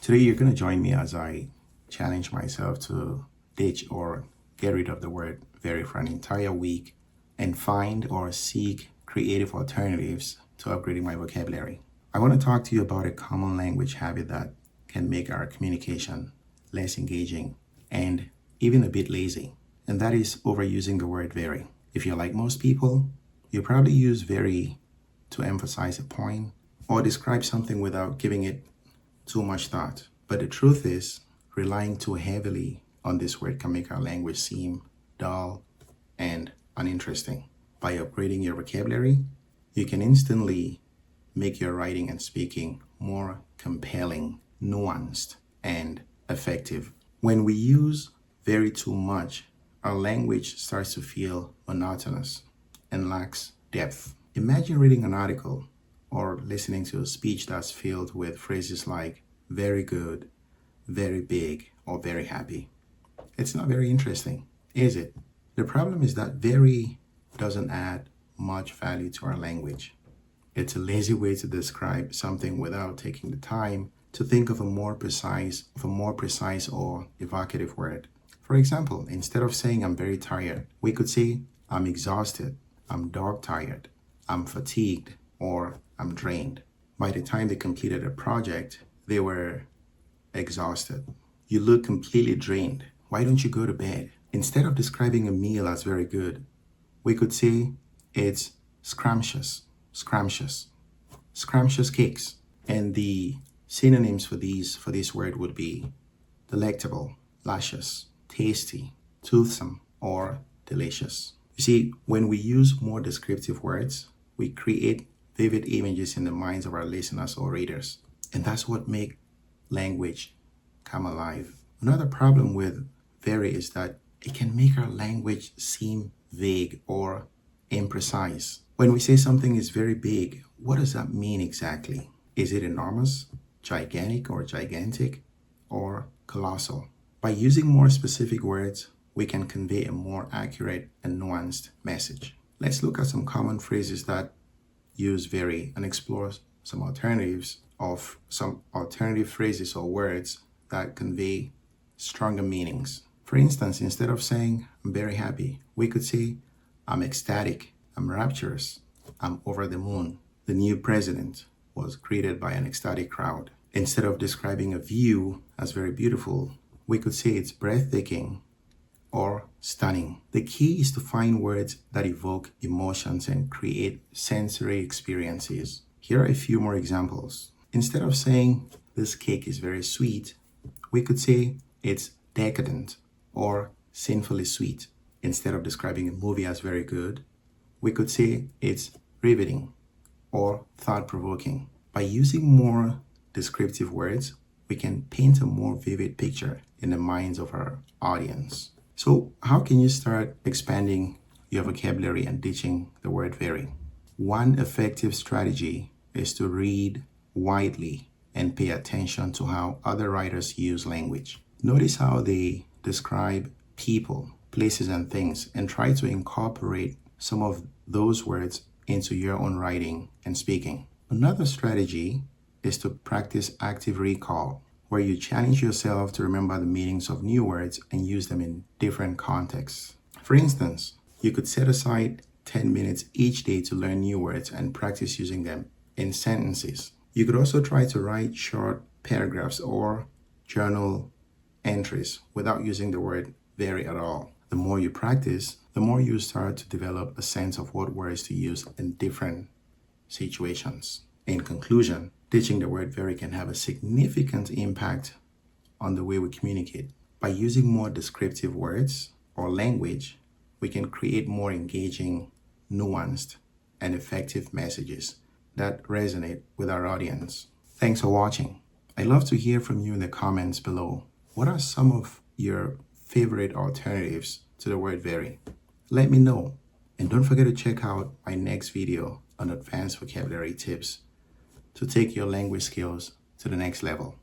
Today, you're going to join me as I challenge myself to ditch or get rid of the word very for an entire week and find or seek creative alternatives to upgrading my vocabulary. I want to talk to you about a common language habit that can make our communication less engaging and even a bit lazy, and that is overusing the word very. If you're like most people, you probably use very to emphasize a point or describe something without giving it too much thought. But the truth is, relying too heavily on this word can make our language seem dull and uninteresting. By upgrading your vocabulary, you can instantly make your writing and speaking more compelling, nuanced, and effective. When we use very too much, our language starts to feel monotonous and lacks depth. Imagine reading an article or listening to a speech that's filled with phrases like very good, very big, or very happy. It's not very interesting, is it? The problem is that very doesn't add much value to our language. It's a lazy way to describe something without taking the time to think of a more precise or evocative word. For example, instead of saying I'm very tired, we could say I'm exhausted, I'm dog tired, I'm fatigued, or I'm drained. By the time they completed a project, they were exhausted. You look completely drained. Why don't you go to bed? Instead of describing a meal as very good, we could say it's scrumptious cakes. And the synonyms for this word would be delectable, luscious, tasty, toothsome, or delicious. You see, when we use more descriptive words, we create vivid images in the minds of our listeners or readers. And that's what makes language come alive. Another problem with very is that it can make our language seem vague or imprecise. When we say something is very big, what does that mean exactly? Is it enormous, gigantic or gigantic, or colossal? By using more specific words, we can convey a more accurate and nuanced message. Let's look at some common phrases that use very and explore some alternative phrases or words that convey stronger meanings. For instance, instead of saying I'm very happy, we could say I'm ecstatic, I'm rapturous, I'm over the moon. The new president was greeted by an ecstatic crowd. Instead of describing a view as very beautiful, we could say it's breathtaking or stunning. The key is to find words that evoke emotions and create sensory experiences. Here are a few more examples. Instead of saying this cake is very sweet, we could say it's decadent or sinfully sweet. Instead of describing a movie as very good, we could say it's riveting or thought-provoking. By using more descriptive words, we can paint a more vivid picture in the minds of our audience. So how can you start expanding your vocabulary and ditching the word very? One effective strategy is to read widely and pay attention to how other writers use language. Notice how they describe people, places, and things, and try to incorporate some of those words into your own writing and speaking. Another strategy is to practice active recall, where you challenge yourself to remember the meanings of new words and use them in different contexts. For instance, you could set aside 10 minutes each day to learn new words and practice using them in sentences. You could also try to write short paragraphs or journal entries without using the word very at all. The more you practice, the more you start to develop a sense of what words to use in different situations. In conclusion, ditching the word very can have a significant impact on the way we communicate. By using more descriptive words or language, we can create more engaging, nuanced, and effective messages that resonate with our audience. Thanks for watching. I'd love to hear from you in the comments below. What are some of your favorite alternatives to the word very? Let me know. And don't forget to check out my next video on advanced vocabulary tips to take your language skills to the next level.